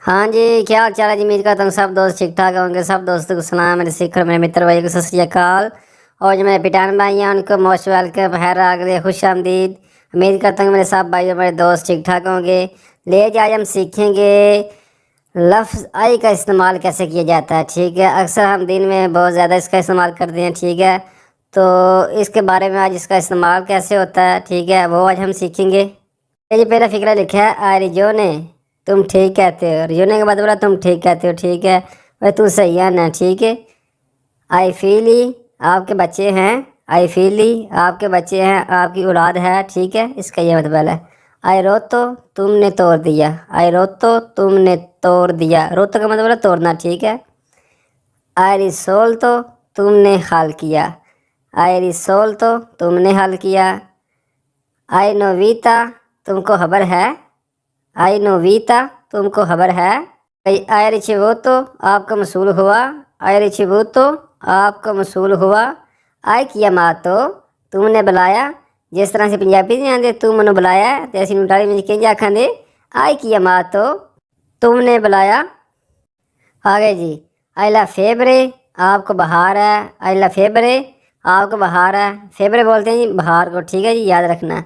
हाँ जी, क्या हाल चाल है जी। उम्मीद करता हूँ सब दोस्त ठीक ठाक होंगे। सब दोस्तों को सलाम, मेरे सिख और मेरे मित्र भाई को सत श्री अकाल। और जो मेरे पिटान भाई हैं उनको मोस्ट वेलकम, खैर आगरे, खुश आमदीद। उम्मीद करता हूँ मेरे सब भाई और मेरे दोस्त ठीक ठाक होंगे। ले आज हम सीखेंगे लफ्ज़ आई का इस्तेमाल कैसे किया जाता है। ठीक है, अक्सर हम दिन में बहुत ज़्यादा इसका इस्तेमाल करते हैं। ठीक है, तो इसके बारे में आज इसका इस्तेमाल कैसे होता है, ठीक है, वो आज हम सीखेंगे। ये पहला फिक्रा लिखा है, आरिजो ने तुम ठीक कहते हो। रिजोने के बाद बोला तुम ठीक कहते हो। ठीक है भाई, तू सही है ना। ठीक है, आई फील ही आपके बच्चे हैं। आई फील ही आपके बच्चे हैं, आपकी औलाद है। ठीक है, इसका ये मतलब है। आई रोतो तुमने तोड़ दिया। आई रोतो तुमने तोड़ दिया। रोतो का मतलब है तोड़ना। ठीक है, आई रिसोल तो तुमने हल किया। आई रिसोल तो तुमने हल किया। आई नोवीता तुमको खबर है। आई नोवीता तुमको खबर है। आई रिचिवो तो आपका मसूल हुआ। आई रिचिवो तो आपका मसूल हुआ। आई किया मातो तुमने बुलाया। जिस तरह से पंजाबी नहीं आते तू मनु बुलाया, तो ऐसी नूटाली में कहीं आखा आई किया मातो तुमने बुलाया। आगे जी, आई ला फेबरे आपको बहार है। आई ला फेबरे आपको बहार है। फेबरे बोलते हैं जी बहार को। ठीक है जी, याद रखना।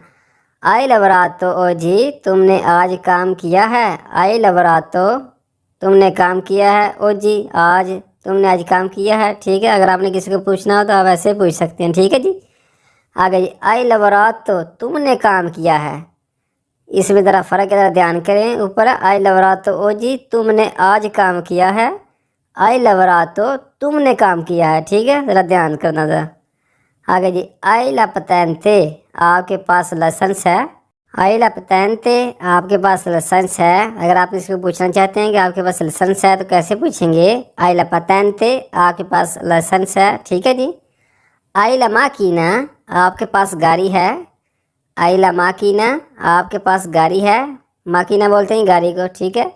आई लवरातो ओ जी तुमने आज काम किया है। आई लवरातो तुमने काम किया है। ओ जी आज तुमने आज काम किया है। ठीक है, अगर आपने किसी को पूछना हो तो आप ऐसे पूछ सकते हैं। ठीक है जी, आगे जी, आई लवरातो तुमने काम किया है। इसमें ज़रा फ़र्क है, ज़रा ध्यान करें। ऊपर आई लवरातो ओ जी तुमने आज काम किया है। आई लवरातो तुमने काम किया है। ठीक है, ज़रा ध्यान करना ज़रा। आगे जी, आई ला पतैनते आपके पास लाइसेंस है। आई ला पतैनते आपके पास लाइसेंस है। अगर आप इसको पूछना चाहते हैं कि आपके पास लाइसेंस है तो कैसे पूछेंगे। आई ला पतैनते आपके पास लाइसेंस है। ठीक है जी, आई ला माकीना आपके पास गाड़ी है। आई ला माकीना आपके पास गाड़ी है। माकीना बोलते हैं गाड़ी को। ठीक है,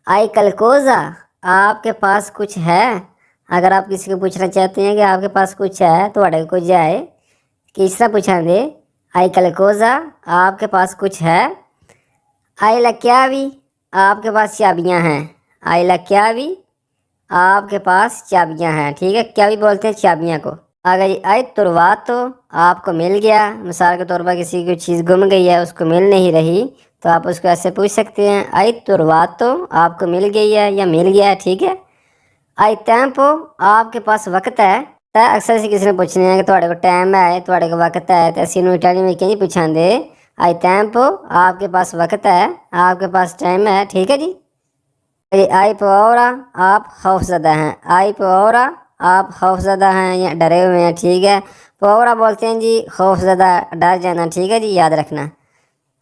आई कलकोजा आपके पास कुछ है। अगर आप किसी को पूछना चाहते हैं कि आपके पास कुछ है तो अड़े कुछ जाए किस तरह पूछेंगे। आई कलकोजा आपके पास कुछ है। आई लक्यावी आपके पास चाबियां हैं। आई लक्यावी आपके पास चाबियां हैं। ठीक है, क्या भी बोलते हैं चाबियां को। अगर आई तुरवा तो आपको मिल गया। मिसाल के तौर पर किसी की चीज़ गुम गई है, उसको मिल नहीं रही, तो आप उसको ऐसे पूछ सकते हैं, आई तुरवा तो आपको मिल गई है या मिल गया है। ठीक है, आई टैंपो आपके पास वक्त है। तो अक्सर से किसी ने पूछने है कि थोड़े को टाइम है, थोड़े को वक्त है, तो असी इटाली में कहीं पूछाते आई टैंपो आपके पास वक्त है, आपके पास टाइम है। ठीक है जी, आई पौरा आप खौफजदा हैं। आई पौरा आप खौफजदा हैं या डरे हुए हैं। ठीक है, पौरा बोलते हैं जी खौफजदा, डर जाना। ठीक है जी, याद रखना।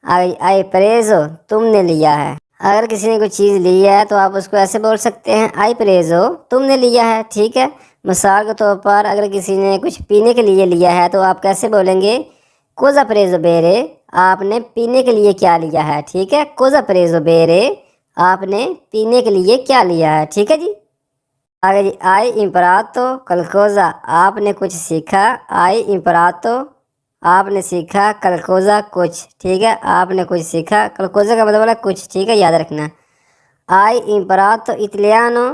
आई प्रेजो तुमने लिया है। अगर किसी ने कोई चीज़ ली है तो आप उसको ऐसे बोल सकते हैं, आई प्रेजो तुमने लिया है। ठीक है, मिसाल के तौर पर अगर किसी ने कुछ पीने के लिए लिया है तो आप कैसे बोलेंगे, कोजा प्रेजो बेरे आपने पीने के लिए क्या लिया है। ठीक है, कोजा प्रेजो बेरे आपने पीने के लिए क्या लिया है। ठीक है जी, आगे जी, आई इम्परातो कलकोजा आपने कुछ सीखा। आई इम्परातो आपने सीखा, कलकोजा कुछ। ठीक है, आपने कुछ सीखा, कलकोजा का मतलब है कुछ। ठीक है, याद रखना। आई इम्परातो इटलियानो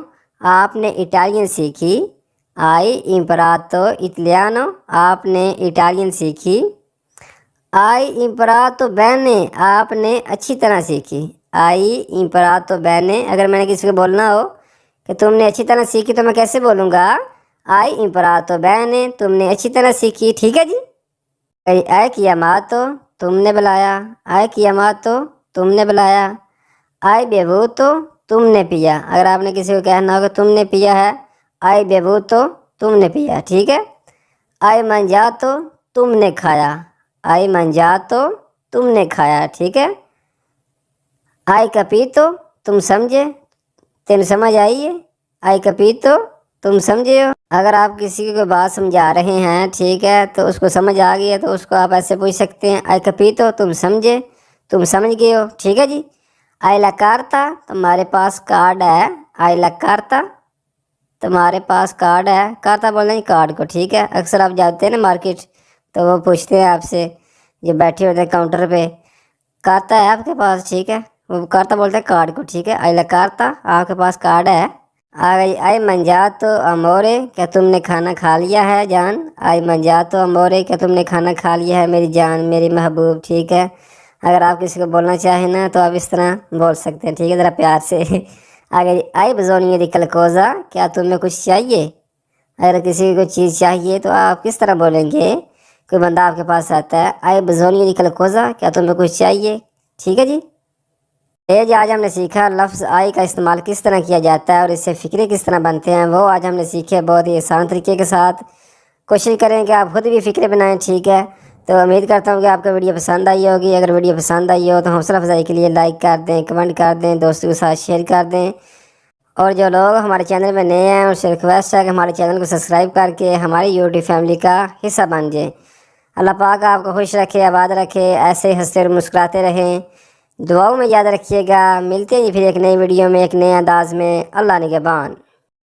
आपने इटालियन सीखी। आई इम्परातो इटलियानो आपने इटालियन सीखी। आई इम्परातो बैने आपने अच्छी तरह सीखी। आई इम्परातो बैने, अगर मैंने किसी को बोलना हो कि तुमने अच्छी तरह सीखी तो मैं कैसे बोलूँगा, आई इम्परातो बैने तुमने अच्छी तरह सीखी। ठीक है जी, आई किया मातो तुमने बुलाया। आई किया मातो तुमने बुलाया। आई बेबू तो तुमने पिया। अगर आपने किसी को कहना हो कि तुमने पिया है, आई बेबू तो तुमने पिया। ठीक है, आई मंजा तो तुमने खाया। आई मंजा तो तुमने खाया। ठीक है, आई कपी तो तुम समझे, तेन समझ आई है। आई कपी तो तुम समझे हो। अगर आप किसी को बात समझा रहे हैं, ठीक है, तो उसको समझ आ गई है तो उसको आप ऐसे पूछ सकते हैं, आई कपी तो तुम समझे, तुम समझ गए हो। ठीक है जी, आई ला कार्ता तुम्हारे पास कार्ड है। आई ला कार्ता तुम्हारे पास कार्ड है। कार्ता बोलते हैं कार्ड को। ठीक है, अक्सर आप जाते हैं ना मार्केट तो वो पूछते हैं आपसे, जो बैठे होते हैं काउंटर पे, कार्ता है आपके पास। ठीक है, वो करता बोलते हैं कार्ड को, ठीक है। आइला करता, आपके पास कार्ड है। आ गई आई मंजातो अमोरे, क्या तुमने खाना खा लिया है जान। आई मंजातो अमोरे, क्या तुमने खाना खा लिया है मेरी जान, मेरी महबूब, ठीक है। अगर आप किसी को बोलना चाहें ना तो आप इस तरह बोल सकते हैं, ठीक है, ज़रा प्यार से। आ गई आई बजोनी दी कलकोजा, क्या तुम्हें कुछ चाहिए। अगर किसी को चीज़ चाहिए तो आप किस तरह बोलेंगे। कोई बंदा आपके पास आता है, आई बजोनी दी कलकोजा, क्या तुम्हें कुछ चाहिए, ठीक है जी। ये जो आज हमने सीखा लफ्ज़ आई का इस्तेमाल किस तरह किया जाता है और इससे फ़िक्रे किस तरह बनते हैं, वो आज हमने सीखे बहुत ही आसान तरीके के साथ। कोशिश करें कि आप खुद भी फ़िक्रे बनाएं, ठीक है। तो उम्मीद करता हूँ कि आपको वीडियो पसंद आई होगी। अगर वीडियो पसंद आई हो तो हौसला अफजाई के लिए लाइक कर दें, कमेंट कर दें, दोस्तों के साथ शेयर कर दें। और जो लोग हमारे चैनल में नए हैं उनसे रिक्वेस्ट है कि हमारे चैनल को सब्सक्राइब करके हमारी यूट्यूब फैमिली का हिस्सा बन जाए। अल्लाह पाक आपको खुश रखे, आबाद रखे, ऐसे हंसते और मुस्कुराते रहें। दुआओं में याद रखिएगा। मिलते हैं फिर एक नई वीडियो में, एक नए अंदाज में। अल्लाह निगहबान।